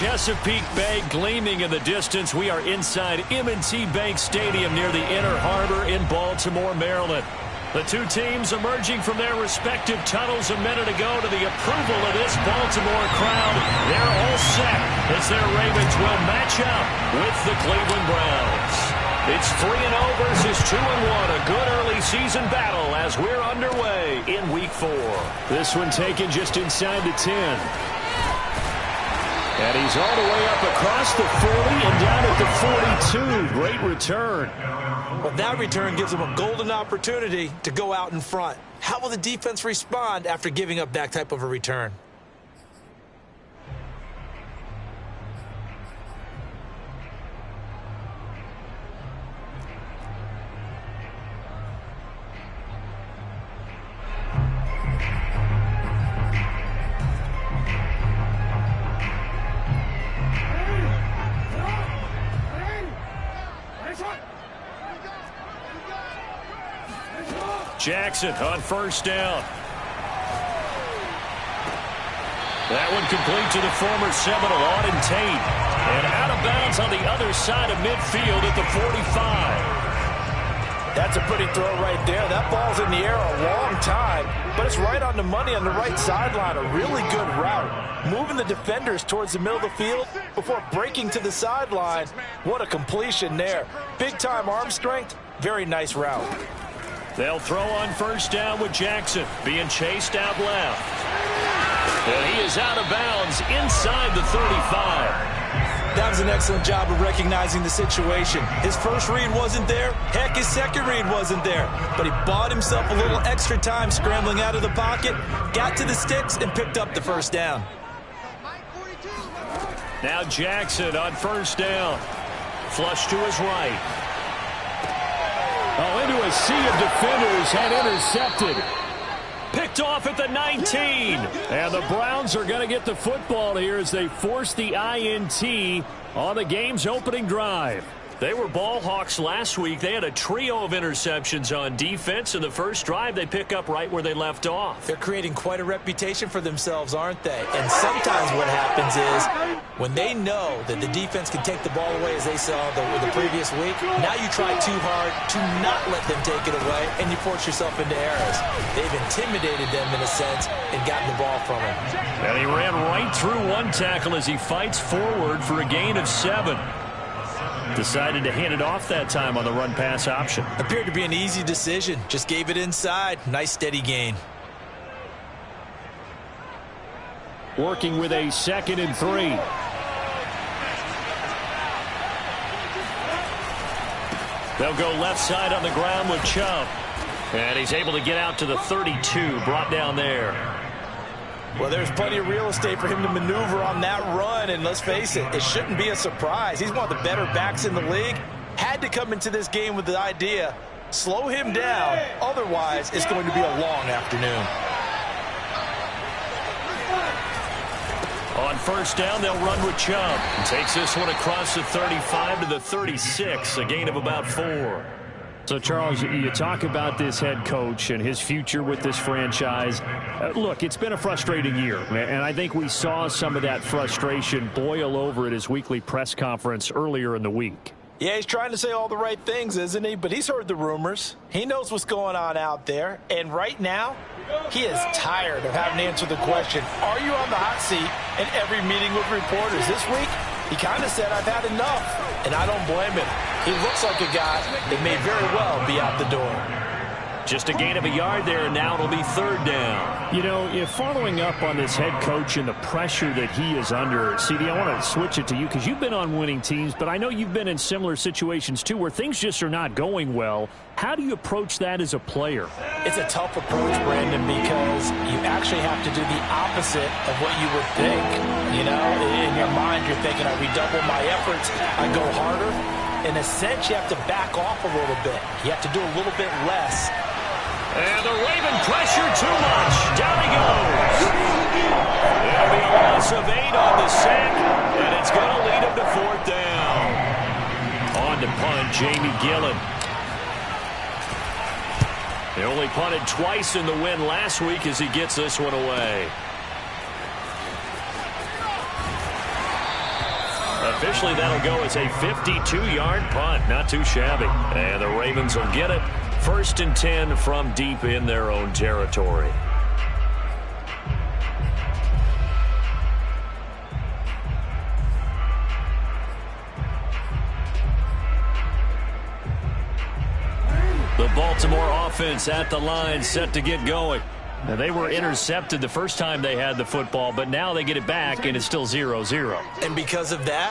Chesapeake Bay gleaming in the distance. We are inside M&T Bank Stadium near the Inner Harbor in Baltimore, Maryland. The two teams emerging from their respective tunnels a minute ago to the approval of this Baltimore crowd. They're all set as their Ravens will match up with the Cleveland Browns. It's 3-0 versus 2-1, a good early season battle as we're underway in Week 4. This one taken just inside the 10. And he's all the way up across the 40 and down at the 42. Great return. Well, that return gives them a golden opportunity to go out in front. How will the defense respond after giving up that type of a return? Jackson on first down. That one complete to the former Seminole, Auden Tate. And out of bounds on the other side of midfield at the 45. That's a pretty throw right there. That ball's in the air a long time, but it's right on the money on the right sideline. A really good route. Moving the defenders towards the middle of the field before breaking to the sideline. What a completion there. Big-time arm strength. Very nice route. They'll throw on first down with Jackson being chased out left. And he is out of bounds inside the 35. That was an excellent job of recognizing the situation. His first read wasn't there. Heck, his second read wasn't there. But he bought himself a little extra time scrambling out of the pocket, got to the sticks, and picked up the first down. Now Jackson on first down. Flush to his right. Oh, into a sea of defenders and intercepted. Picked off at the 19. And the Browns are going to get the football here as they force the INT on the game's opening drive. They were ball hawks last week. They had a trio of interceptions on defense. In the first drive, they pick up right where they left off. They're creating quite a reputation for themselves, aren't they? And sometimes what happens is when they know that the defense can take the ball away, as they saw the previous week, now you try too hard to not let them take it away, and you force yourself into errors. They've intimidated them in a sense and gotten the ball from them. And he ran right through one tackle as he fights forward for a gain of 7. Decided to hand it off that time on the run-pass option. Appeared to be an easy decision. Just gave it inside. Nice steady gain. Working with a 2nd and 3. They'll go left side on the ground with Chubb. And he's able to get out to the 32, brought down there. Well, there's plenty of real estate for him to maneuver on that run, and let's face it, it shouldn't be a surprise. He's one of the better backs in the league. Had to come into this game with the idea, slow him down, otherwise it's going to be a long afternoon. On first down, they'll run with Chubb. And takes this one across the 35 to the 36, a gain of about 4. So, Charles, you talk about this head coach and his future with this franchise. Look, it's been a frustrating year, and I think we saw some of that frustration boil over at his weekly press conference earlier in the week. Yeah, he's trying to say all the right things, isn't he? But he's heard the rumors. He knows what's going on out there. And right now, he is tired of having to answer the question, are you on the hot seat in every meeting with reporters? This week, he kind of said, I've had enough. And I don't blame him. He looks like a guy that may very well be out the door. Just a gain of a yard there, and now it'll be 3rd down. You know, if following up on this head coach and the pressure that he is under, CD, I want to switch it to you because you've been on winning teams, but I know you've been in similar situations too where things just are not going well. How do you approach that as a player? It's a tough approach, Brandon, because you actually have to do the opposite of what you would think. You know, in your mind, you're thinking, I redouble my efforts, I go harder. In a sense, you have to back off a little bit. You have to do a little bit less. And the Raven pressure too much. Down he goes. It'll be a loss of 8 on the sack, and it's going to lead him to 4th down. On to punt, Jamie Gillen. They only punted twice in the win last week as he gets this one away. Officially, that'll go as a 52-yard punt. Not too shabby. And the Ravens will get it. 1st and 10 from deep in their own territory. The Baltimore offense at the line, set to get going. Now, they were intercepted the first time they had the football, but now they get it back, and it's still 0-0. And because of that,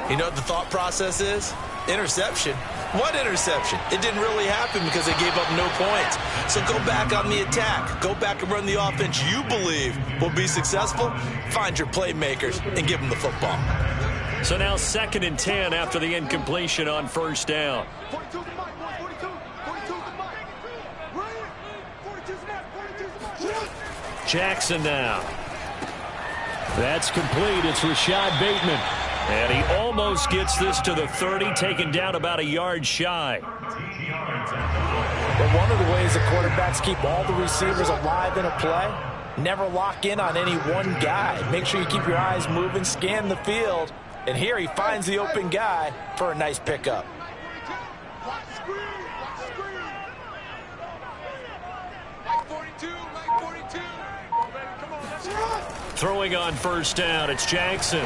you know what the thought process is? Interception. What interception? It didn't really happen because they gave up no points. So go back on the attack. Go back and run the offense you believe will be successful. Find your playmakers and give them the football. So now 2nd and 10 after the incompletion on 1st down. Jackson now. That's complete. It's Rashad Bateman. And he almost gets this to the 30, taken down about a yard shy. But one of the ways the quarterbacks keep all the receivers alive in a play, never lock in on any one guy. Make sure you keep your eyes moving, scan the field. And here he finds the open guy for a nice pickup. Throwing on 1st down, it's Jackson.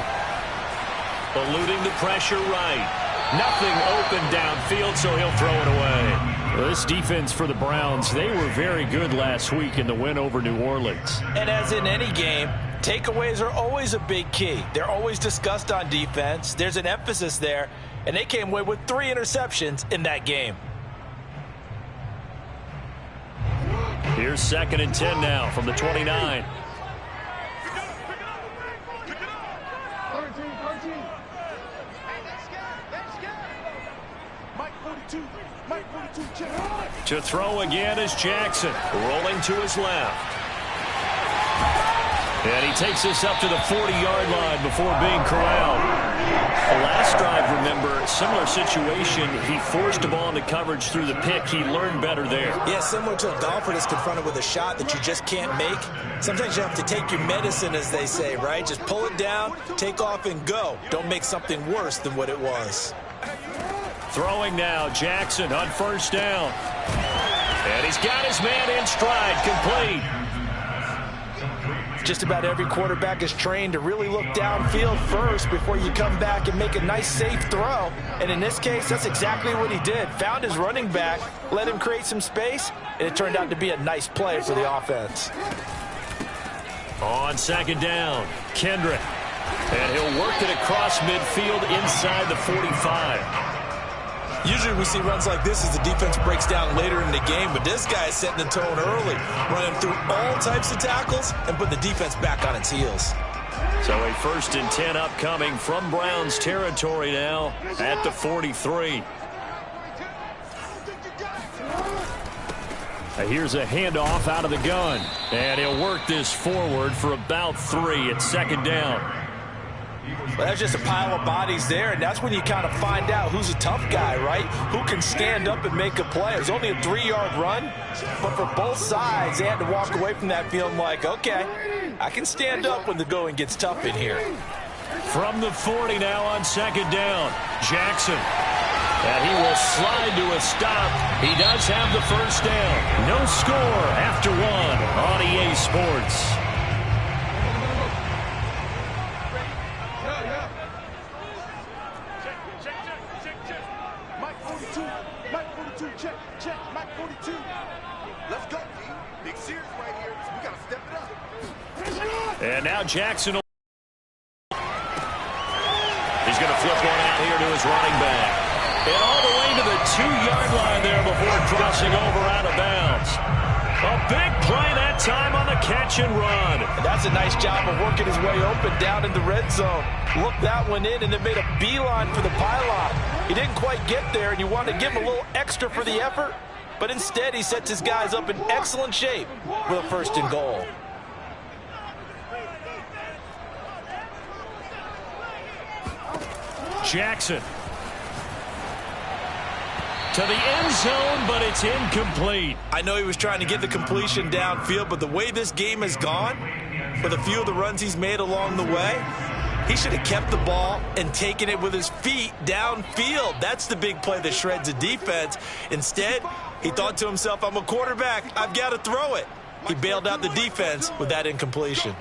Eluding the pressure right. Nothing open downfield, so he'll throw it away. Well, this defense for the Browns, they were very good last week in the win over New Orleans. And as in any game, takeaways are always a big key. They're always discussed on defense. There's an emphasis there, and they came away with 3 interceptions in that game. Here's 2nd and 10 now from the 29. To throw again is Jackson, rolling to his left. And he takes this up to the 40-yard line before being corralled. The last drive, remember, similar situation. He forced the ball into coverage through the pick. He learned better there. Yeah, similar to a golfer that's confronted with a shot that you just can't make. Sometimes you have to take your medicine, as they say, right? Just pull it down, take off, and go. Don't make something worse than what it was. Throwing now, Jackson on 1st down. And he's got his man in stride, complete. Just about every quarterback is trained to really look downfield first before you come back and make a nice, safe throw. And in this case, that's exactly what he did. Found his running back, let him create some space, and it turned out to be a nice play for the offense. On 2nd down, Kendrick. And he'll work it across midfield inside the 45. Usually we see runs like this as the defense breaks down later in the game, but this guy is setting the tone early, running through all types of tackles and putting the defense back on its heels. So a 1st and 10 upcoming from Browns territory now at the 43. Here's a handoff out of the gun, and he'll work this forward for about 3 at 2nd down. Well, that's just a pile of bodies there, and that's when you kind of find out who's a tough guy, right? Who can stand up and make a play. It was only a 3-yard run, but for both sides, they had to walk away from that feeling like, okay, I can stand up when the going gets tough in here. From the 40 now on 2nd down, Jackson. And he will slide to a stop. He does have the 1st down. No score after 1 on EA Sports. And now Jackson will... He's going to flip one out here to his running back. And all the way to the 2-yard line there before crossing over out of bounds. A big play that time on the catch and run. And that's a nice job of working his way open down in the red zone. Looked that one in and then made a beeline for the pylon. He didn't quite get there, and you want to give him a little extra for the effort. But instead, he sets his guys up in excellent shape with a 1st and goal. Jackson. To the end zone, but it's incomplete. I know he was trying to get the completion downfield, but the way this game has gone, with a few of the runs he's made along the way, He should have kept the ball and taken it with his feet downfield. That's the big play that shreds a defense. Instead, he thought to himself, I'm a quarterback. I've got to throw it. He bailed out the defense with that incompletion.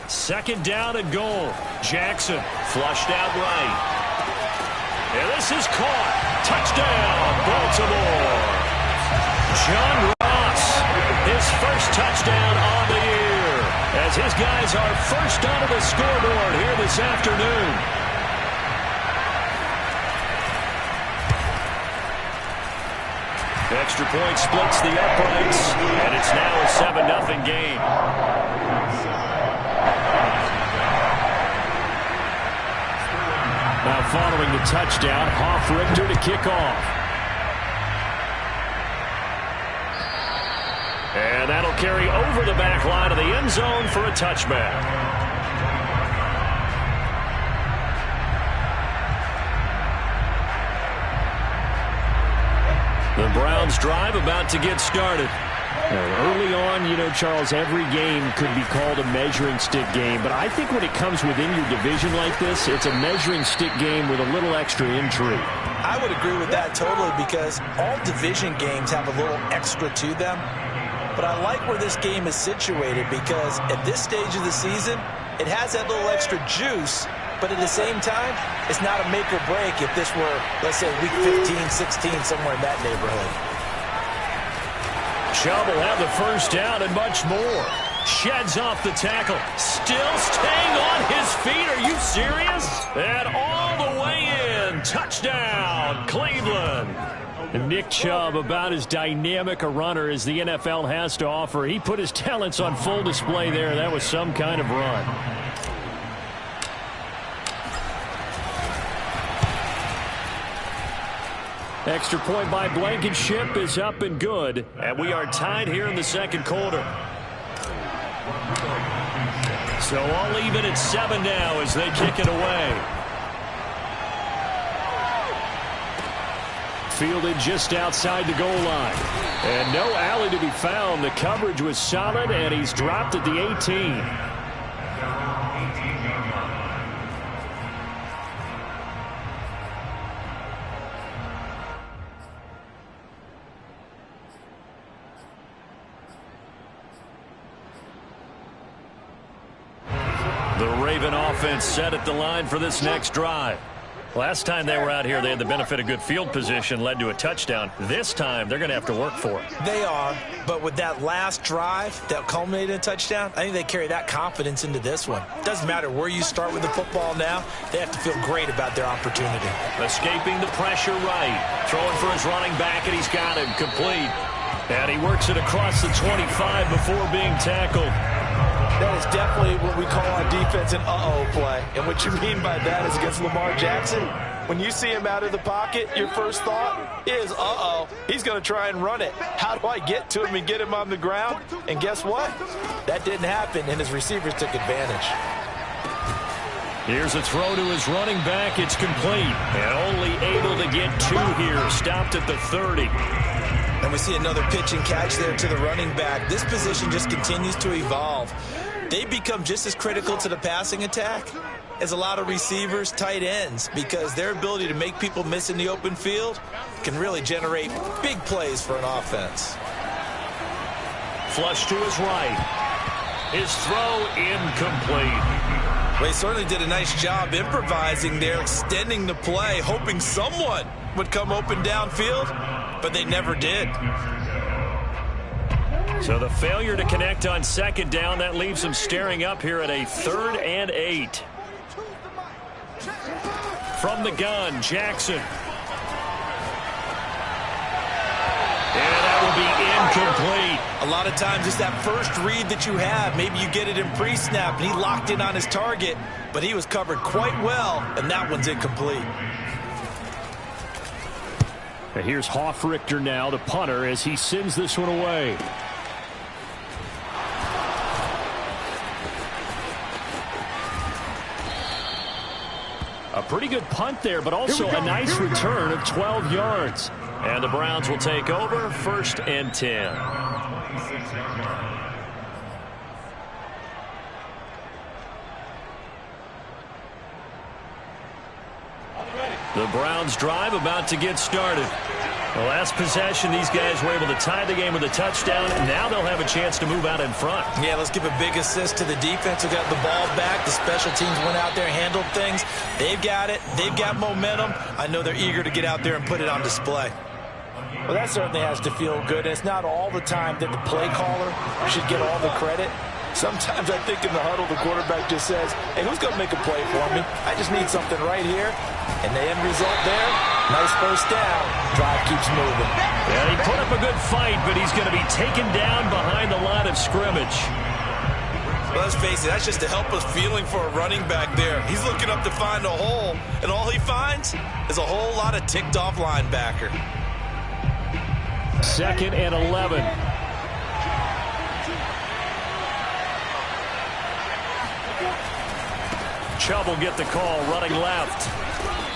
Second down and goal. Jackson flushed out right. And this is caught. Touchdown, Baltimore. John Ross, his first touchdown on the year, as his guys are first onto the scoreboard here this afternoon. Extra point splits the uprights, and it's now a 7-0 game. Now following the touchdown, Hoff-Richter to kick off. And that'll carry over the back line of the end zone for a touchback. The Browns drive about to get started. Early on, you know, Charles, every game could be called a measuring stick game. But I think when it comes within your division like this, it's a measuring stick game with a little extra intrigue. I would agree with that totally, because all division games have a little extra to them. But I like where this game is situated, because at this stage of the season, it has that little extra juice. But at the same time, it's not a make or break if this were, let's say, week 15, 16, somewhere in that neighborhood. Chubb will have the first down and much more. Sheds off the tackle. Still staying on his feet. Are you serious? And all the way in. Touchdown, Cleveland. Nick Chubb, about as dynamic a runner as the NFL has to offer. He put his talents on full display there. That was some kind of run. Extra point by Blankenship is up and good. And we are tied here in the second quarter. So all even at 7 now as they kick it away. Fielded just outside the goal line. And no alley to be found. The coverage was solid, and he's dropped at the 18. The Raven offense set at the line for this next drive. Last time they were out here, they had the benefit of good field position, led to a touchdown. This time, they're going to have to work for it. They are, but with that last drive that culminated in a touchdown, I think they carry that confidence into this one. Doesn't matter where you start with the football now, they have to feel great about their opportunity. Escaping the pressure right. Throwing for his running back, and he's got him complete. And he works it across the 25 before being tackled. That is definitely what we call on defense an uh-oh play. And what you mean by that is against Lamar Jackson, when you see him out of the pocket, your first thought is, uh-oh, he's going to try and run it. How do I get to him and get him on the ground? And guess what? That didn't happen, and his receivers took advantage. Here's a throw to his running back. It's complete. And only able to get 2 here. Stopped at the 30. And we see another pitch and catch there to the running back. This position just continues to evolve. They become just as critical to the passing attack as a lot of receivers, tight ends, because their ability to make people miss in the open field can really generate big plays for an offense. Flush to his right. His throw incomplete. Well, he certainly did a nice job improvising there, extending the play, hoping someone would come open downfield, but they never did. So the failure to connect on second down, that leaves them staring up here at a 3rd and 8. From the gun, Jackson. And that will be incomplete. A lot of times it's that first read that you have. Maybe you get it in pre-snap, and he locked in on his target, but he was covered quite well, and that one's incomplete. And here's Hoff-Richter now, the punter, as he sends this one away. A pretty good punt there, but also a nice return of 12 yards. And the Browns will take over, 1st and 10. The Browns drive about to get started. The last possession, these guys were able to tie the game with a touchdown, and now they'll have a chance to move out in front. Yeah, let's give a big assist to the defense who got the ball back. The special teams went out there, handled things. They've got it. They've got momentum. I know they're eager to get out there and put it on display. Well, that certainly has to feel good. It's not all the time that the play caller should get all the credit. Sometimes I think in the huddle, the quarterback just says, hey, who's going to make a play for me? I just need something right here. And the end result there, nice first down. Drive keeps moving. Yeah, he put up a good fight, but he's going to be taken down behind the line of scrimmage. Well, let's face it, that's just a helpless feeling for a running back there. He's looking up to find a hole, and all he finds is a whole lot of ticked-off linebacker. 2nd and 11. Chubb will get the call running left.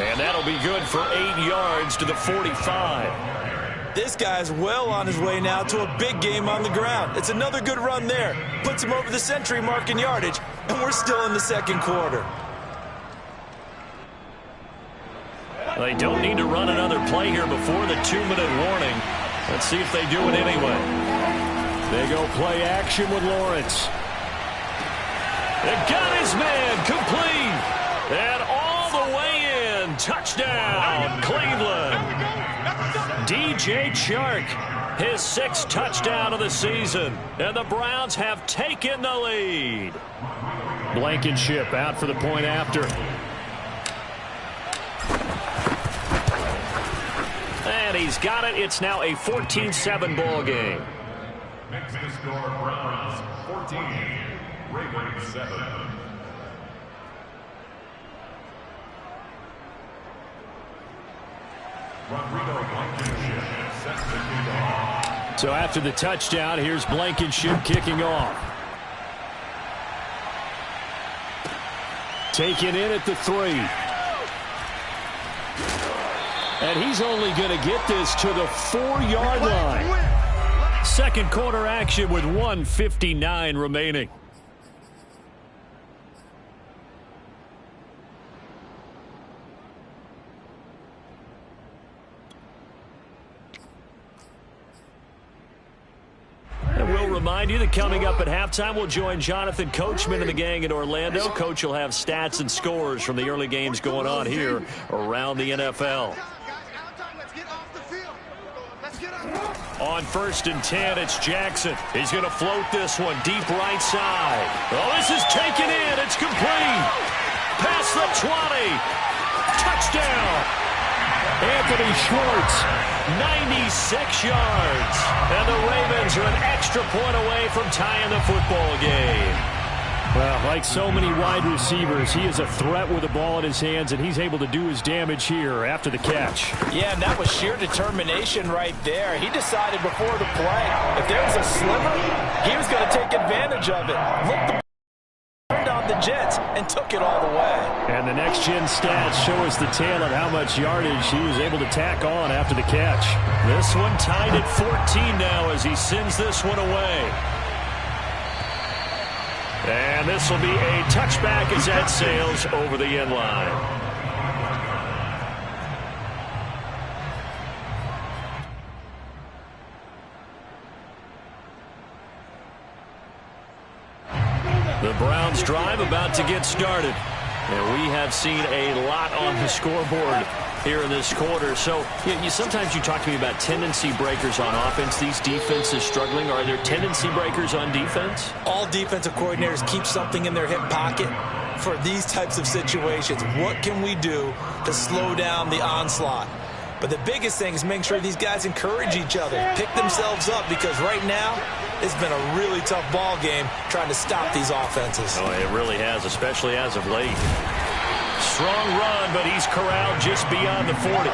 And that'll be good for 8 yards to the 45. This guy's well on his way now to a big game on the ground. It's another good run there. Puts him over the century mark in yardage, and we're still in the second quarter. They don't need to run another play here before the 2-minute warning. Let's see if they do it anyway. They go play action with Lawrence. They got his man complete. And all the way in. Touchdown, Cleveland. DJ Chark, his 6th touchdown of the season. And the Browns have taken the lead. Blankenship out for the point after. And he's got it. It's now a 14-7 ball game. Next to score, Browns 14, Ravens 7. So after the touchdown, here's Blankenship kicking off. Taken in at the 3. And he's only going to get this to the 4-yard line. Second quarter action with 1:59 remaining. And we'll remind you that coming up at halftime, we'll join Jonathan Coachman and the gang in Orlando. Coach will have stats and scores from the early games going on here around the NFL. On 1st and 10, it's Jackson. He's going to float this one deep right side. Oh, this is taken in. It's complete. Past the 20. Touchdown. Anthony Schwartz, 96 yards. And the Ravens are an extra point away from tying the football game. Well, like so many wide receivers, he is a threat with the ball in his hands, and he's able to do his damage here after the catch. Yeah, and that was sheer determination right there. He decided before the play, if there was a sliver, he was going to take advantage of it. Looked turned on the Jets and took it all the way. And the next-gen stats show us the tale of how much yardage he was able to tack on after the catch. This one tied at 14 now as he sends this one away. And this will be a touchback as that sails over the end line. The Browns drive about to get started. And we have seen a lot on the scoreboard here in this quarter. So sometimes you talk to me about tendency breakers on offense. These defenses struggling. Are there tendency breakers on defense? All defensive coordinators keep something in their hip pocket for these types of situations. What can we do to slow down the onslaught? But the biggest thing is making sure these guys encourage each other, pick themselves up, because right now it's been a really tough ball game trying to stop these offenses. Oh, it really has, especially as of late. Strong run, but he's corralled just beyond the 40.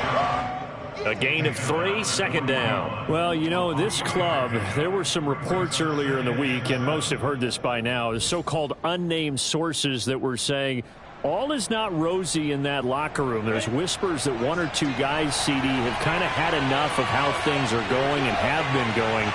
A gain of 3, 2nd down. Well, you know, this club, there were some reports earlier in the week, and most have heard this by now, the so-called unnamed sources that were saying all is not rosy in that locker room. There's whispers that 1 or 2 guys, CD, have kind of had enough of how things are going and have been going.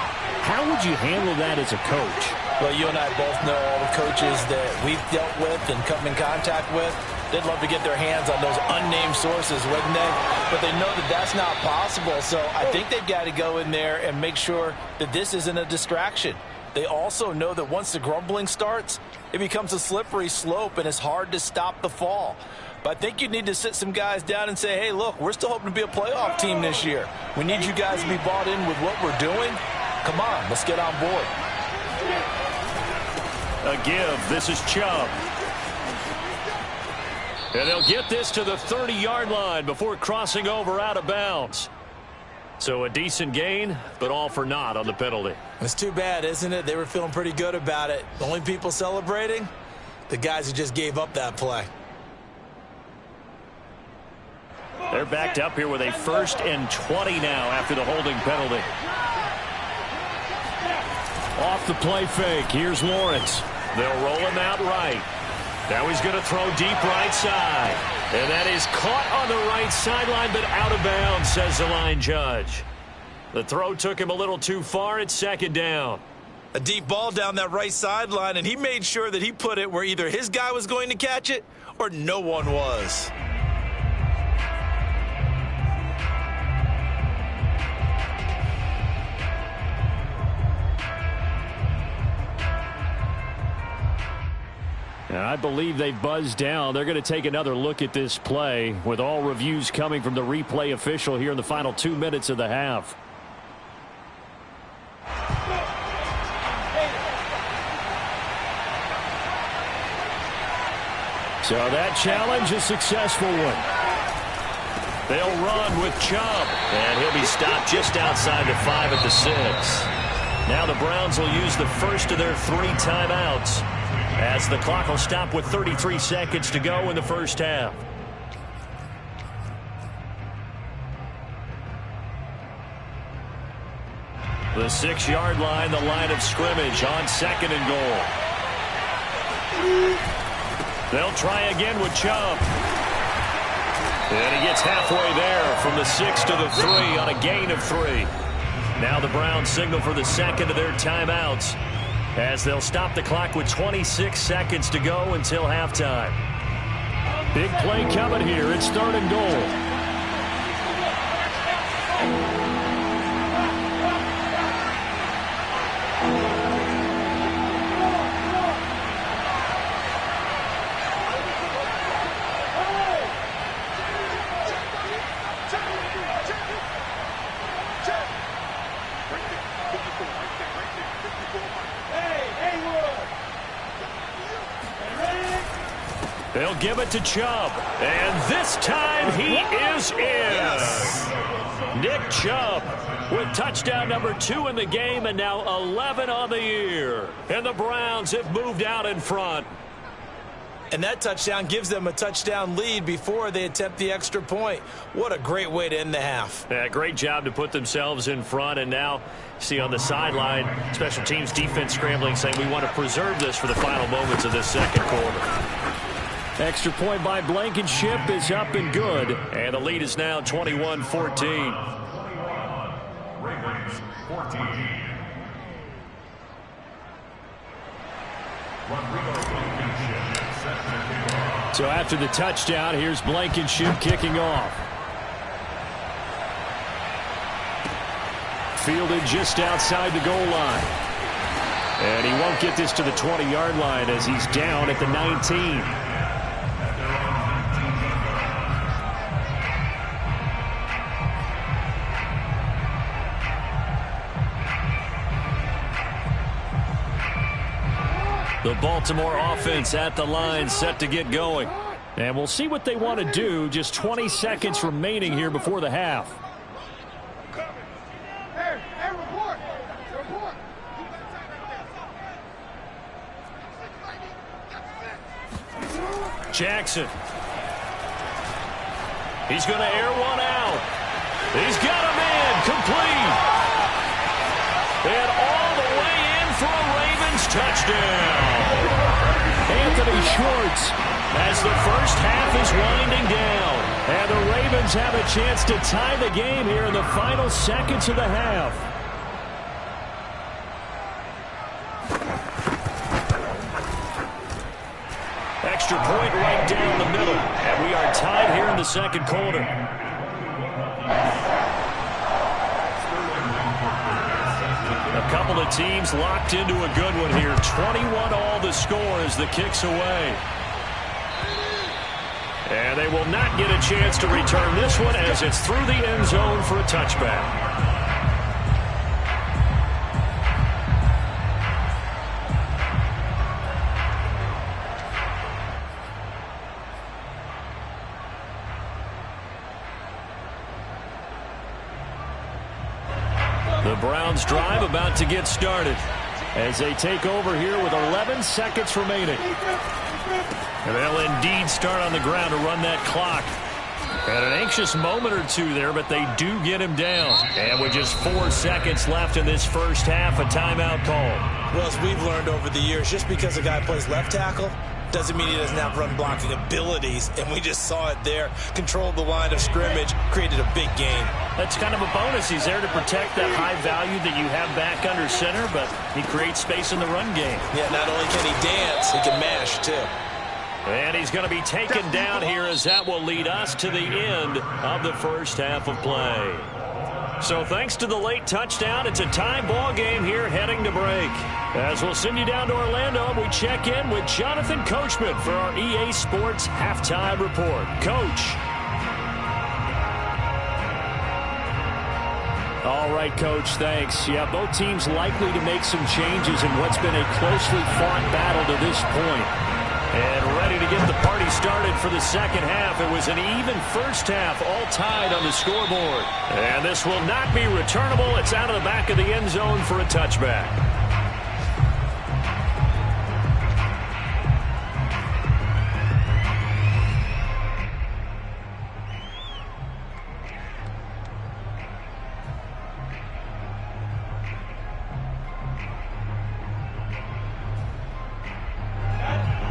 How would you handle that as a coach? Well, you and I both know all the coaches that we've dealt with and come in contact with. They'd love to get their hands on those unnamed sources, wouldn't they? But they know that that's not possible. So I think they've got to go in there and make sure that this isn't a distraction. They also know that once the grumbling starts, it becomes a slippery slope and it's hard to stop the fall. But I think you need to sit some guys down and say, hey, look, we're still hoping to be a playoff team this year. We need you guys to be bought in with what we're doing. Come on, let's get on board. A give. This is Chubb. And they'll get this to the 30-yard line before crossing over out of bounds. So a decent gain, but all for naught on the penalty. It's too bad, isn't it? They were feeling pretty good about it. The only people celebrating, the guys who just gave up that play. They're backed up here with a 1st and 20 now after the holding penalty. Off the play fake. Here's Lawrence. They'll roll him out right. Now he's going to throw deep right side. And that is caught on the right sideline, but out of bounds, says the line judge. The throw took him a little too far. It's 2nd down. A deep ball down that right sideline, and he made sure that he put it where either his guy was going to catch it or no one was. And I believe they've buzzed down. They're going to take another look at this play with all reviews coming from the replay official here in the final 2 minutes of the half. So that challenge, a successful one. They'll run with Chubb. And he'll be stopped just outside the 5 at the 6. Now the Browns will use the first of their 3 timeouts, as the clock will stop with 33 seconds to go in the first half. The 6-yard line, the line of scrimmage on 2nd and goal. They'll try again with Chubb. And he gets halfway there from the 6 to the 3 on a gain of 3. Now the Browns signal for the second of their timeouts, as they'll stop the clock with 26 seconds to go until halftime. Big play coming here. It's 3rd and goal. They'll give it to Chubb, and this time he is in. Yes. Nick Chubb with touchdown number 2 in the game, and now 11 on the year. And the Browns have moved out in front. And that touchdown gives them a touchdown lead before they attempt the extra point. What a great way to end the half. Yeah, great job to put themselves in front. And now, see on the sideline, special teams defense scrambling, saying we want to preserve this for the final moments of this second quarter. Extra point by Blankenship is up and good. And the lead is now 21-14. Ravens 14. So after the touchdown, here's Blankenship kicking off. Fielded just outside the goal line. And he won't get this to the 20-yard line as he's down at the 19. The Baltimore offense at the line, set to get going. And we'll see what they want to do. Just 20 seconds remaining here before the half. Jackson. He's going to air one out. He's got him in, complete. And all the way in for a Ravens touchdown. Anthony Schwartz, as the first half is winding down. And the Ravens have a chance to tie the game here in the final seconds of the half. Extra point right down the middle. And we are tied here in the second quarter. A couple of teams locked into a good one here. 21 all the score as the kick's away. And they will not get a chance to return this one as it's through the end zone for a touchback. The Browns drive about to get started as they take over here with 11 seconds remaining. And they'll indeed start on the ground to run that clock. Had an anxious moment or two there, but they do get him down. And with just 4 seconds left in this first half, a timeout call. Well, as we've learned over the years, just because a guy plays left tackle doesn't mean he doesn't have run blocking abilities, and we just saw it there. Controlled the line of scrimmage, created a big gain. That's kind of a bonus. He's there to protect that high value that you have back under center, but he creates space in the run game. Yeah, not only can he dance, he can mash, too. And he's going to be taken down here as that will lead us to the end of the first half of play. So thanks to the late touchdown, it's a tie ball game here heading to break. As we'll send you down to Orlando, we check in with Jonathan Coachman for our EA Sports Halftime Report. Coach. All right, Coach, thanks. Yeah, both teams likely to make some changes in what's been a closely fought battle to this point. And ready to get the party started for the second half. It was an even first half, all tied on the scoreboard. And this will not be returnable. It's out of the back of the end zone for a touchback.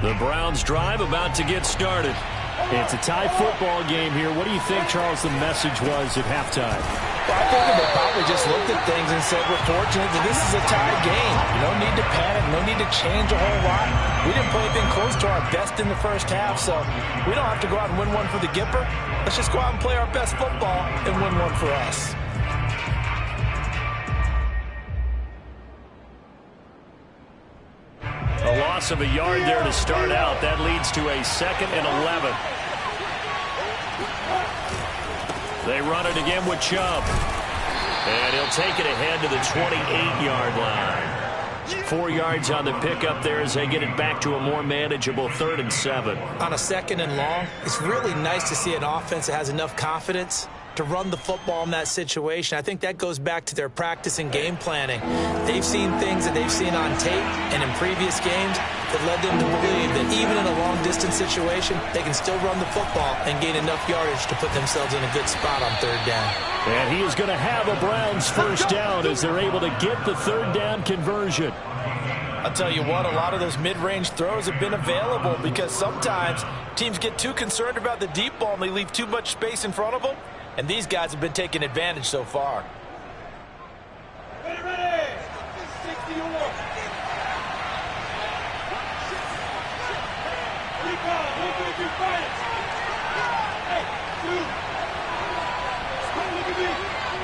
The Browns drive about to get started. It's a tie football game here. What do you think, Charles, the message was at halftime? Well, I think they probably just looked at things and said, we're fortunate that this is a tie game. No need to panic. No need to change a whole lot. We didn't play anything close to our best in the first half, so we don't have to go out and win one for the Gipper. Let's just go out and play our best football and win one for us. A loss of a yard there to start out. That leads to a 2nd and 11. They run it again with Chubb. And he'll take it ahead to the 28-yard line. 4 yards on the pickup there as they get it back to a more manageable 3rd and 7. On a 2nd and long, it's really nice to see an offense that has enough confidence to run the football in that situation. I think that goes back to their practice and game planning. They've seen things that they've seen on tape and in previous games that led them to believe that even in a long-distance situation, they can still run the football and gain enough yardage to put themselves in a good spot on 3rd down. And he is going to have a Browns first down as they're able to get the 3rd down conversion. I'll tell you what, a lot of those mid-range throws have been available because sometimes teams get too concerned about the deep ball and they leave too much space in front of them. And these guys have been taking advantage so far. Ready, ready. 60 or more. Recall. 1, 2, 3, fight it. Hey, 2. Look at me.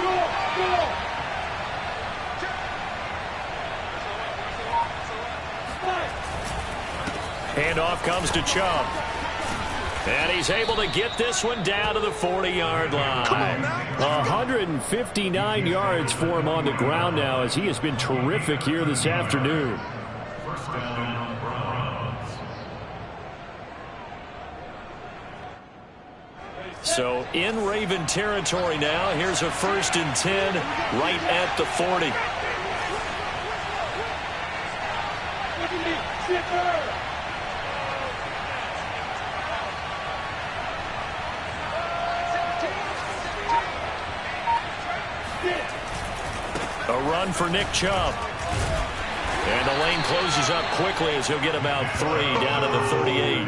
Go. Handoff comes to Chubb. And he's able to get this one down to the 40-yard line. 159 yards for him on the ground now as he has been terrific here this afternoon. First down, Browns. So in Raven territory now. Here's a 1st and 10 right at the 40. Look at me. Zipper. A run for Nick Chubb. And the lane closes up quickly as he'll get about 3 down to the 38.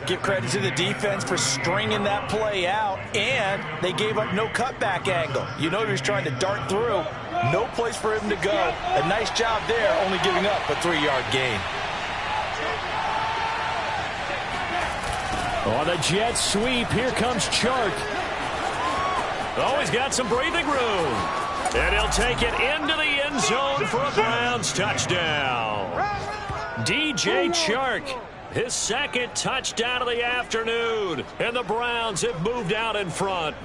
Give credit to the defense for stringing that play out, and they gave up no cutback angle. You know he was trying to dart through. No place for him to go. A nice job there, only giving up a 3-yard gain. On the jet sweep, here comes Chark. Oh, he's got some breathing room. And he'll take it into the end zone for a Browns touchdown. DJ Chark, his second touchdown of the afternoon. And the Browns have moved out in front.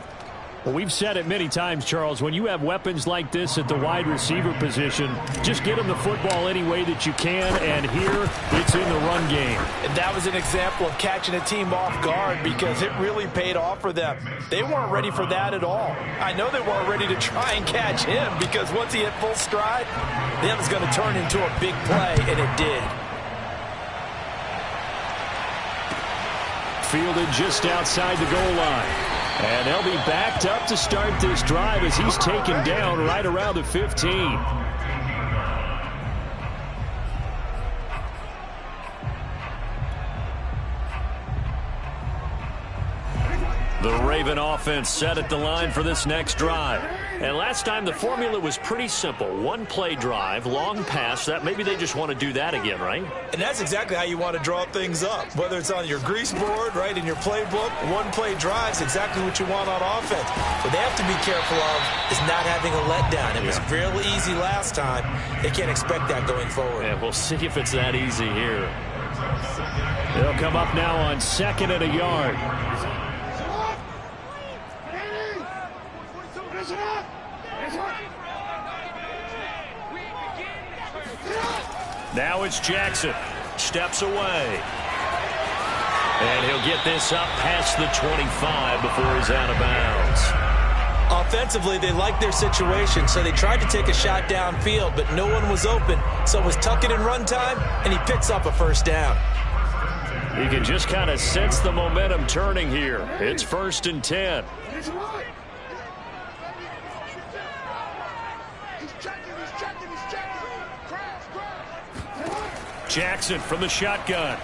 Well, we've said it many times, Charles, when you have weapons like this at the wide receiver position, just get them the football any way that you can, and here it's in the run game. And that was an example of catching a team off guard because it really paid off for them. They weren't ready for that at all. I know they weren't ready to try and catch him because once he hit full stride, that was going to turn into a big play, and it did. Fielded just outside the goal line. And they'll be backed up to start this drive as he's taken down right around the 15. The Raven offense set at the line for this next drive. And last time the formula was pretty simple. One-play drive, long pass. That maybe they just want to do that again, right? And that's exactly how you want to draw things up. Whether it's on your grease board, right, in your playbook, one-play drive is exactly what you want on offense. What they have to be careful of is not having a letdown. It was fairly easy last time. They can't expect that going forward. Yeah, we'll see if it's that easy here. They'll come up now on 2nd and a yard. Now it's Jackson. Steps away. And he'll get this up past the 25 before he's out of bounds. Offensively, they liked their situation, so they tried to take a shot downfield, but no one was open. So it was tuck it in run time, and he picks up a first down. You can just kind of sense the momentum turning here. It's 1st and 10. Jackson from the shotgun.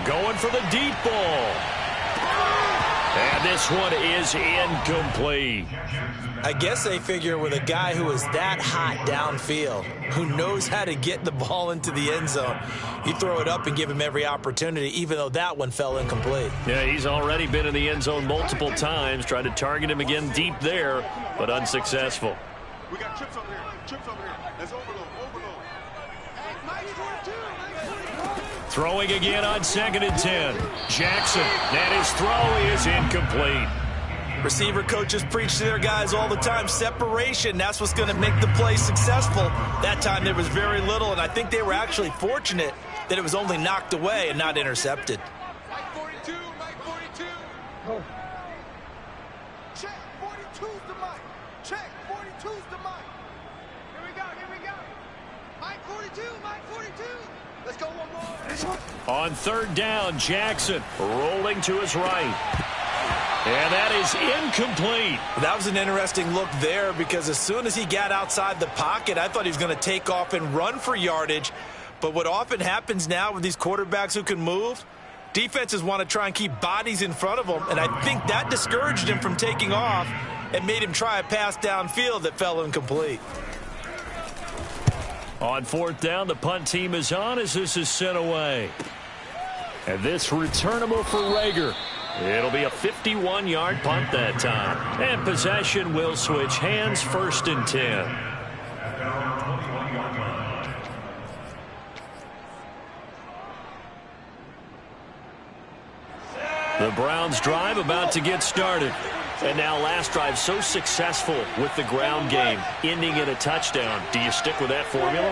Going for the deep ball. And this one is incomplete. I guess they figure with a guy who is that hot downfield, who knows how to get the ball into the end zone, you throw it up and give him every opportunity, even though that one fell incomplete. Yeah, he's already been in the end zone multiple times, tried to target him again deep there, but unsuccessful. We got chips over here. Chips over here. Let's overload. Throwing again on 2nd and 10. Jackson, and his throw is incomplete. Receiver coaches preach to their guys all the time. Separation, that's what's going to make the play successful. That time there was very little, and I think they were actually fortunate that it was only knocked away and not intercepted. Mike 42, Mike 42. Oh. Check, 42's the mic. Check, 42's the mic. Here we go. Mike 42, Mike 42. Let's go one more. On 3rd down, Jackson rolling to his right. And that is incomplete. That was an interesting look there because as soon as he got outside the pocket, I thought he was going to take off and run for yardage. But what often happens now with these quarterbacks who can move, defenses want to try and keep bodies in front of them. And I think that discouraged him from taking off and made him try a pass downfield that fell incomplete. On 4th down, the punt team is on as this is sent away. And this returnable for Rager. It'll be a 51-yard punt that time. And possession will switch hands, 1st and 10. The Browns drive about to get started. And now last drive so successful with the ground game, ending in a touchdown. Do you stick with that formula?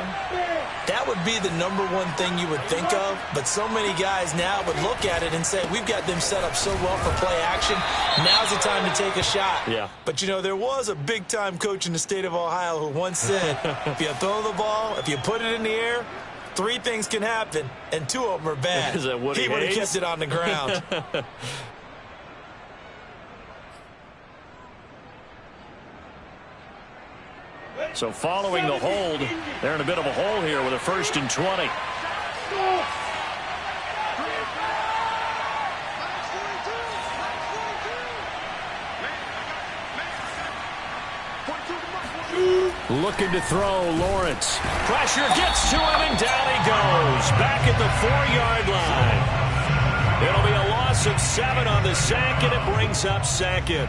That would be the #1 thing you would think of, but so many guys now would look at it and say, we've got them set up so well for play action, now's the time to take a shot. Yeah. But, you know, there was a big-time coach in the state of Ohio who once said, if you throw the ball, if you put it in the air, 3 things can happen, and 2 of them are bad. Is that Woody He would have Hayes? kept it on the ground. So following the hold, they're in a bit of a hole here with a 1st and 20. Looking to throw, Lawrence. Pressure gets to him, and down he goes. Back at the 4-yard line. It'll be a loss of 7 on the sack, and it brings up second.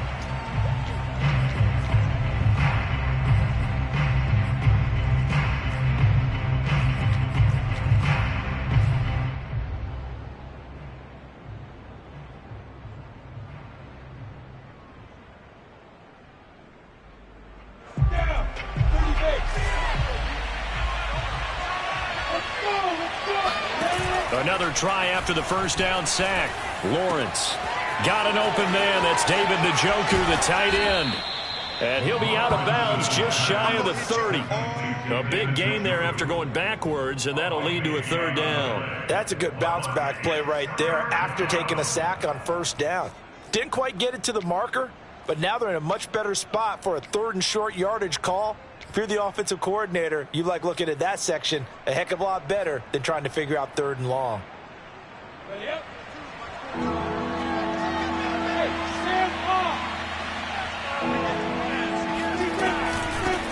Another try after the first down sack. Lawrence got an open man. That's David Njoku, the tight end. And he'll be out of bounds just shy of the 30. A big gain there after going backwards, and that'll lead to a third down. That's a good bounce-back play right there after taking a sack on first down. Didn't quite get it to the marker, but now they're in a much better spot for a 3rd and short yardage call. If you're the offensive coordinator, you like looking at that section a heck of a lot better than trying to figure out 3rd and long.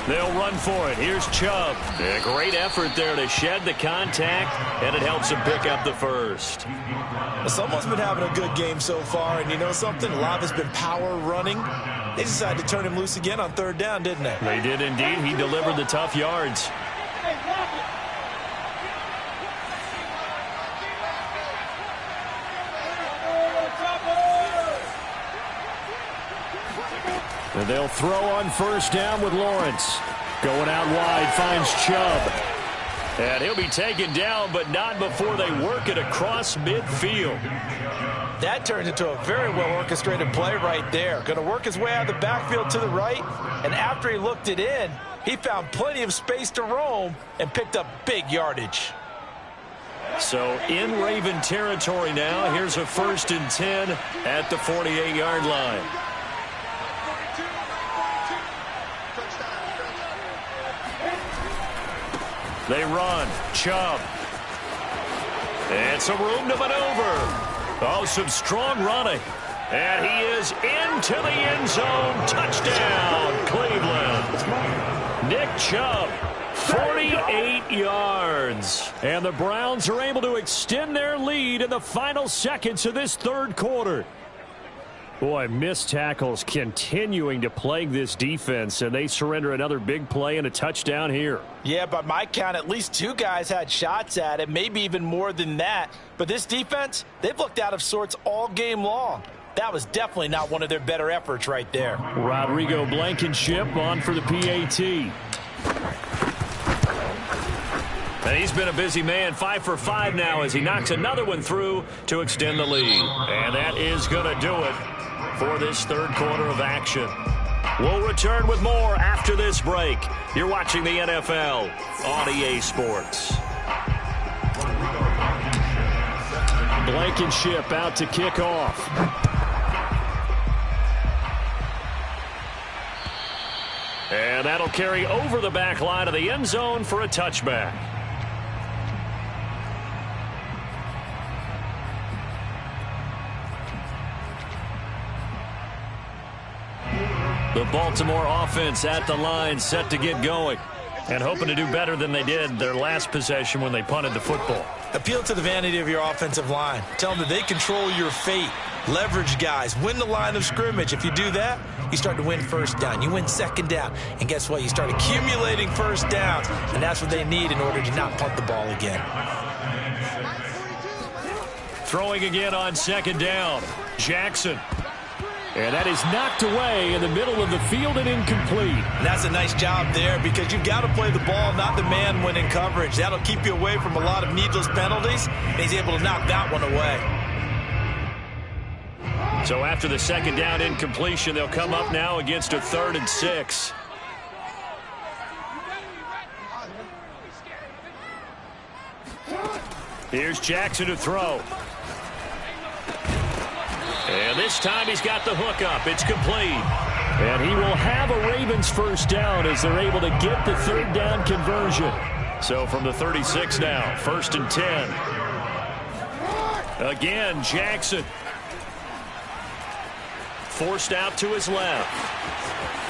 They'll run for it. Here's Chubb. A great effort there to shed the contact, and it helps him pick up the first. Well, someone's been having a good game so far, and you know something? A lot has been power running. They decided to turn him loose again on 3rd down, didn't they? They did indeed. He delivered the tough yards. And they'll throw on first down with Lawrence. Going out wide, finds Chubb. And he'll be taken down, but not before they work it across midfield. That turned into a very well-orchestrated play right there. Going to work his way out of the backfield to the right, and after he looked it in, he found plenty of space to roam and picked up big yardage. So in Raven territory now, here's a 1st and 10 at the 48-yard line. They run. Chubb. And some room to maneuver. Oh, some strong running. And he is into the end zone. Touchdown, Cleveland. Nick Chubb, 48 yards. And the Browns are able to extend their lead in the final seconds of this 3rd quarter. Boy, missed tackles continuing to plague this defense, and they surrender another big play and a touchdown here. Yeah, by my count, at least 2 guys had shots at it, maybe even more than that. But this defense, they've looked out of sorts all game long. That was definitely not one of their better efforts right there. Rodrigo Blankenship on for the PAT. And he's been a busy man, 5 for 5 now as he knocks another one through to extend the lead. And that is going to do it for this 3rd quarter of action. We'll return with more after this break. You're watching the NFL on EA Sports. Blankenship out to kick off. And that'll carry over the back line of the end zone for a touchback. The Baltimore offense at the line, set to get going. And hoping to do better than they did their last possession when they punted the football. Appeal to the vanity of your offensive line. Tell them that they control your fate. Leverage guys. Win the line of scrimmage. If you do that, you start to win 1st down. You win 2nd down. And guess what? You start accumulating 1st downs. And that's what they need in order to not punt the ball again. Throwing again on 2nd down. Jackson. And that is knocked away in the middle of the field and incomplete. And that's a nice job there because you've got to play the ball, not the man when in coverage. That'll keep you away from a lot of needless penalties. And he's able to knock that one away. So after the 2nd down incompletion, they'll come up now against a 3rd and 6. Here's Jackson to throw. And this time he's got the hook up. It's complete. And he will have a Ravens 1st down as they're able to get the 3rd down conversion. So from the 36 now, 1st and 10. Again, Jackson. Forced out to his left.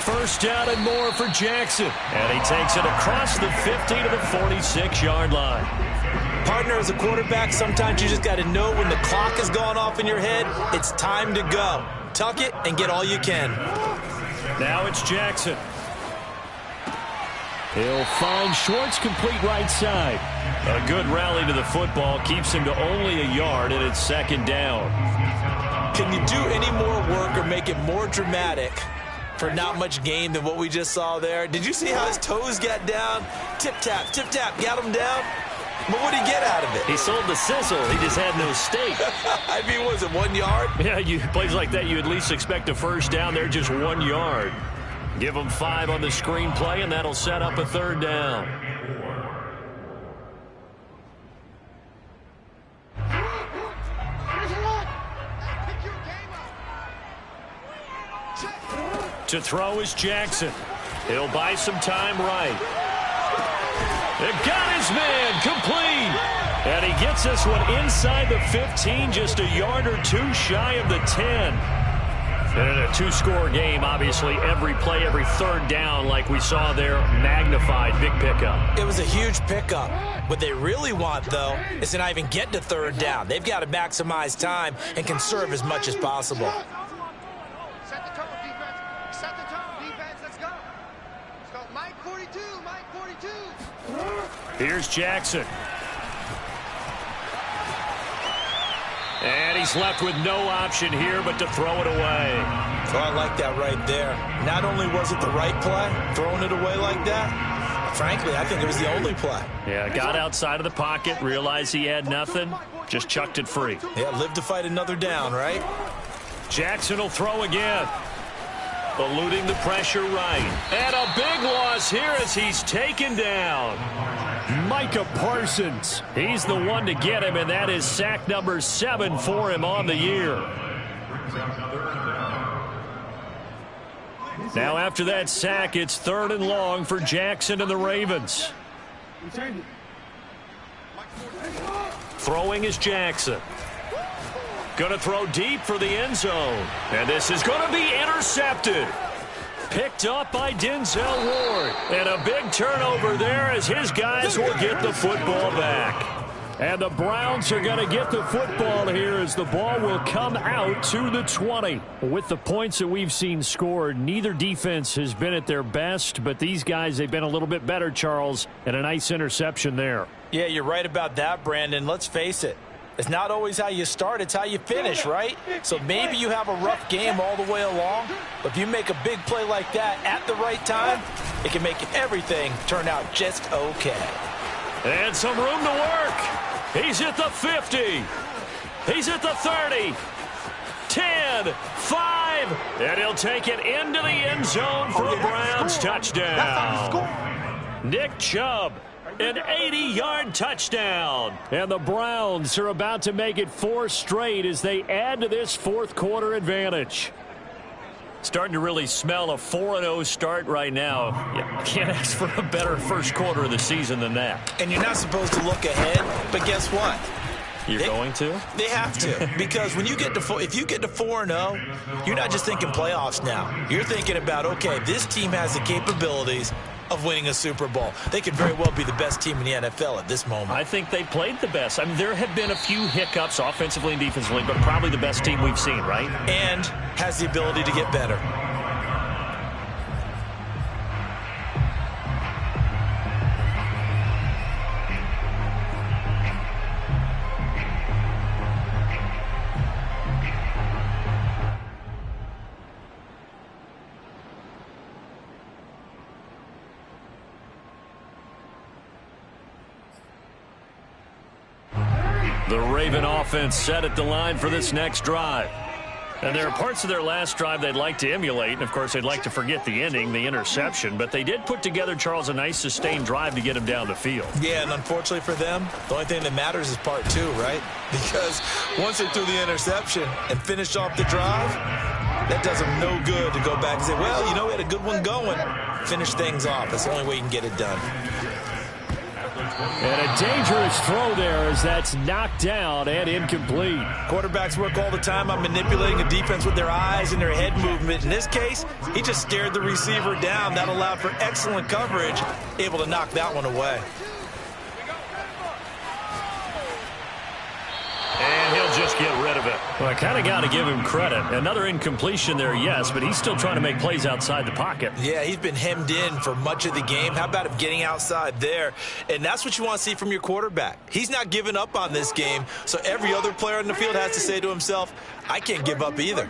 1st down and more for Jackson. And he takes it across the 50 to the 46-yard line. partner, as a quarterback, sometimes you just got to know when the clock has gone off in your head, it's time to go. Tuck it and get all you can. Now it's Jackson. He'll find Schwartz complete right side. A good rally to the football keeps him to only a yard, and it's second down. Can you do any more work or make it more dramatic for not much gain than what we just saw there? Did you see how his toes got down? Tip-tap, got him down. But what did he get out of it? He sold the sizzle. He just had no steak. I mean, was it 1 yard? Yeah, plays like that, you at least expect a first down. They're just 1 yard. Give them 5 on the screen play, and that'll set up a third down. To throw is Jackson. He'll buy some time right. They've got his man complete. And he gets this one inside the 15, just a yard or two shy of the 10. And in a two-score game, obviously, every play, every third down, like we saw there, magnified, big pickup. It was a huge pickup. What they really want, though, is to not even get to third down. They've got to maximize time and conserve as much as possible. Set the tone, defense. Set the tone, defense. Let's go. Let's go. Mike 42, Mike 42. Here's Jackson. And he's left with no option here but to throw it away. Oh, I like that right there. Not only was it the right play, throwing it away like that, frankly, I think it was the only play. Yeah, got outside of the pocket, realized he had nothing, just chucked it free. Yeah, live to fight another down, right? Jackson will throw again. Eluding the pressure right. And a big loss here as he's taken down. Micah Parsons. He's the one to get him, and that is sack number 7 for him on the year. Now after that sack, it's 3rd and long for Jackson and the Ravens. Throwing is Jackson. Going to throw deep for the end zone. And this is going to be intercepted. Picked up by Denzel Ward. And a big turnover there as his guys will get the football back. And the Browns are going to get the football here as the ball will come out to the 20. With the points that we've seen scored, neither defense has been at their best, but these guys, they've been a little bit better, Charles, and a nice interception there. Yeah, you're right about that, Brandon. Let's face it. It's not always how you start, it's how you finish, right? So maybe you have a rough game all the way along, but if you make a big play like that at the right time, it can make everything turn out just okay. And some room to work. He's at the 50. He's at the 30. 10, 5, and he'll take it into the end zone for a Browns touchdown. Nick Chubb. An 80-yard touchdown. And the Browns are about to make it 4 straight as they add to this fourth-quarter advantage. Starting to really smell a 4-0 start right now. Yeah, can't ask for a better first quarter of the season than that. And you're not supposed to look ahead, but guess what? You're going to? They have to, because when you get to if you get to 4-0, you're not just thinking playoffs now. You're thinking about, okay, this team has the capabilities of winning a Super Bowl. They could very well be the best team in the NFL at this moment. I think they played the best. I mean, there have been a few hiccups offensively and defensively, but probably the best team we've seen, right? And has the ability to get better. The Raven offense set at the line for this next drive. And there are parts of their last drive they'd like to emulate. And, of course, they'd like to forget the ending, the interception. But they did put together, Charles, a nice sustained drive to get him down the field. Yeah, and unfortunately for them, the only thing that matters is part 2, right? Because once they threw the interception and finished off the drive, that does them no good to go back and say, well, you know, we had a good one going. Finish things off. That's the only way you can get it done. And a dangerous throw there as that's knocked down and incomplete. Quarterbacks work all the time on manipulating a defense with their eyes and their head movement. In this case, he just stared the receiver down. That allowed for excellent coverage, able to knock that one away. just get rid of it. Well, I kind of got to give him credit. Another incompletion there, yes, but he's still trying to make plays outside the pocket. Yeah, he's been hemmed in for much of the game. How about him getting outside there? And that's what you want to see from your quarterback. He's not giving up on this game, so every other player on the field has to say to himself, I can't give up either.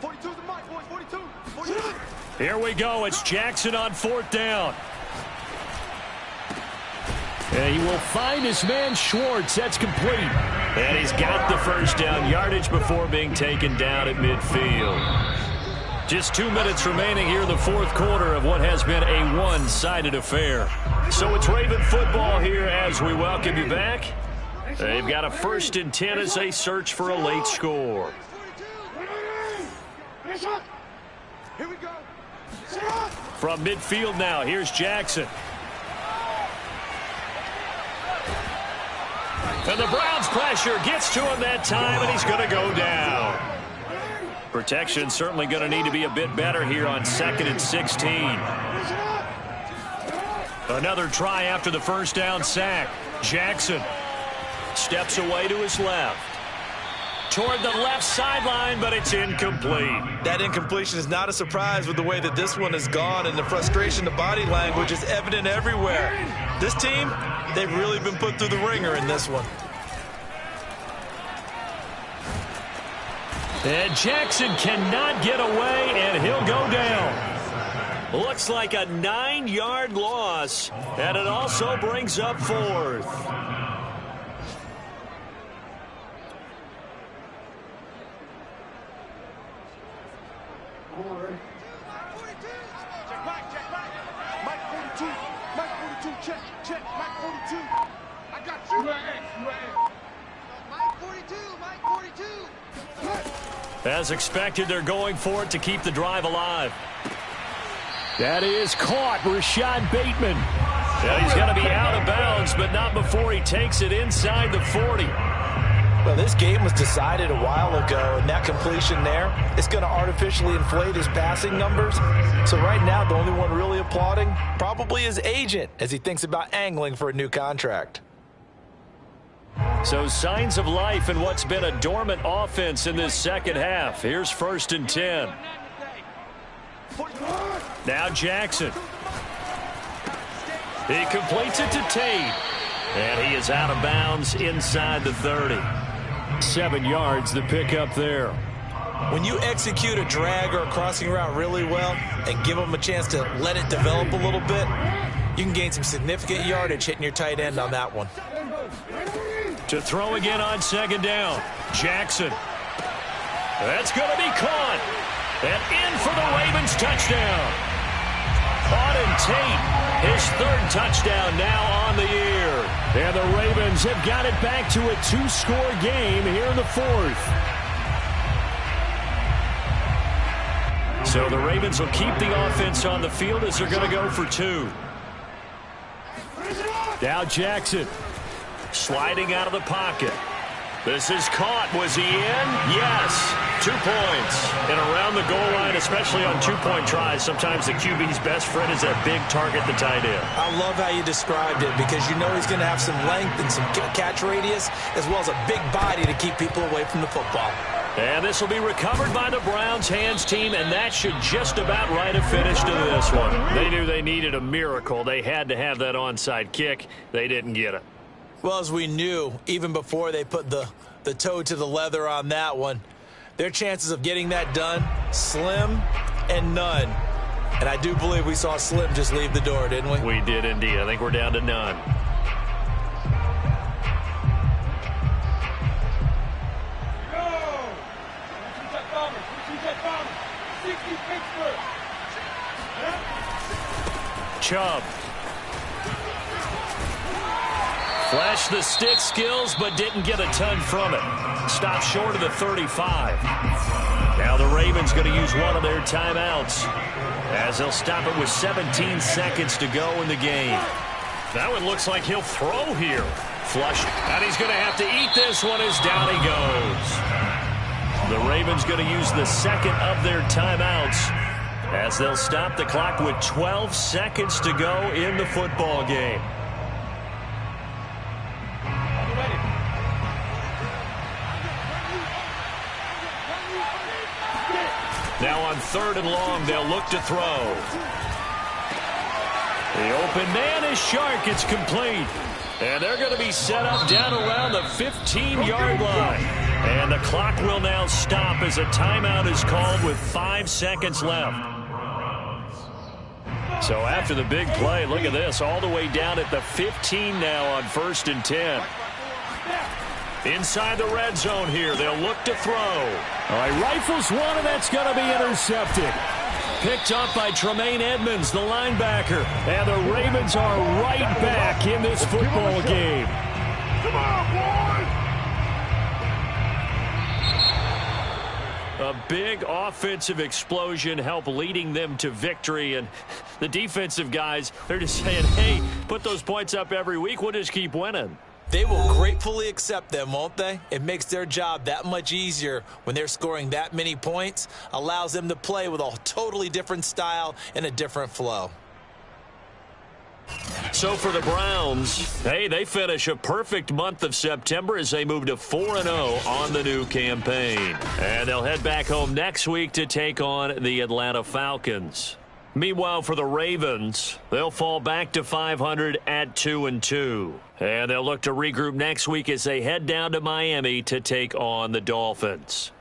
42's the mic, boys, 42. 42. Here we go. It's Jackson on 4th down. And he will find his man Schwartz. That's complete. And he's got the first down yardage before being taken down at midfield. Just 2 minutes remaining here in the 4th quarter of what has been a one-sided affair. So it's Raven football here as we welcome you back. They've got a 1st and 10 as they search for a late score. Here we go. From midfield now, here's Jackson. And the Browns pressure gets to him that time, and he's going to go down. Protection certainly going to need to be a bit better here on 2nd and 16. Another try after the first down sack. Jackson steps away to his left. Toward the left sideline, but it's incomplete. That incompletion is not a surprise with the way that this one has gone, and the frustration, the body language is evident everywhere. This team, they've really been put through the ringer in this one. And Jackson cannot get away, and he'll go down. Looks like a 9-yard loss, and it also brings up 4th. Check back. Mike 42. Mike 42, check. Mike 42. I got you. Mike 42. As expected, they're going for it to keep the drive alive. That is caught. Rashad Bateman. Yeah, he's going to be out of bounds, but not before he takes it inside the 40. Well, this game was decided a while ago, and that completion there is going to artificially inflate his passing numbers. So right now, the only one really applauding probably his agent as he thinks about angling for a new contract. So signs of life in what's been a dormant offense in this second half. Here's 1st and 10. Now Jackson. He completes it to Tate. And he is out of bounds inside the 30. 7 yards, the pickup there. When you execute a drag or a crossing route really well and give them a chance to let it develop a little bit, you can gain some significant yardage hitting your tight end on that one. To throw again on 2nd down. Jackson. That's going to be caught. And in for the Ravens touchdown. Auden Tate, his 3rd touchdown now on the year. And the Ravens have got it back to a 2-score game here in the 4th. So the Ravens will keep the offense on the field as they're going to go for 2. Now Jackson. Sliding out of the pocket. This is caught. Was he in? Yes. 2 points. And around the goal line, especially on 2-point tries, sometimes the QB's best friend is that big target, the tight end. I love how you described it because you know he's going to have some length and some catch radius as well as a big body to keep people away from the football. And this will be recovered by the Browns hands team, and that should just about write a finish to this one. They knew they needed a miracle. They had to have that onside kick. They didn't get it. Well, as we knew, even before they put the toe to the leather on that one, their chances of getting that done, slim and none. And I do believe we saw Slim just leave the door, didn't we? We did indeed. I think we're down to none. Chubb. Flashed the stick skills, but didn't get a ton from it. Stopped short of the 35. Now the Ravens going to use one of their timeouts as they'll stop it with 17 seconds to go in the game. That one looks like he'll throw here. Flush. And he's going to have to eat this one as down he goes. The Ravens going to use the second of their timeouts as they'll stop the clock with 12 seconds to go in the football game. Now on 3rd and long, they'll look to throw. The open man is Shark. It's complete. And they're going to be set up down around the 15-yard line. And the clock will now stop as a timeout is called with 5 seconds left. So after the big play, look at this, all the way down at the 15 now on 1st and 10. Inside the red zone here, they'll look to throw. All right, rifles one, and that's going to be intercepted. Picked up by Tremaine Edmonds, the linebacker. And the Ravens are right back in this football game. Come on, boys! A big offensive explosion helped leading them to victory. And the defensive guys, they're just saying, hey, put those points up every week. We'll just keep winning. They will gratefully accept them, won't they? It makes their job that much easier when they're scoring that many points. Allows them to play with a totally different style and a different flow. So for the Browns, hey, they finish a perfect month of September as they move to 4-0 on the new campaign. And they'll head back home next week to take on the Atlanta Falcons. Meanwhile, for the Ravens, they'll fall back to 500 at 2-2. And they'll look to regroup next week as they head down to Miami to take on the Dolphins.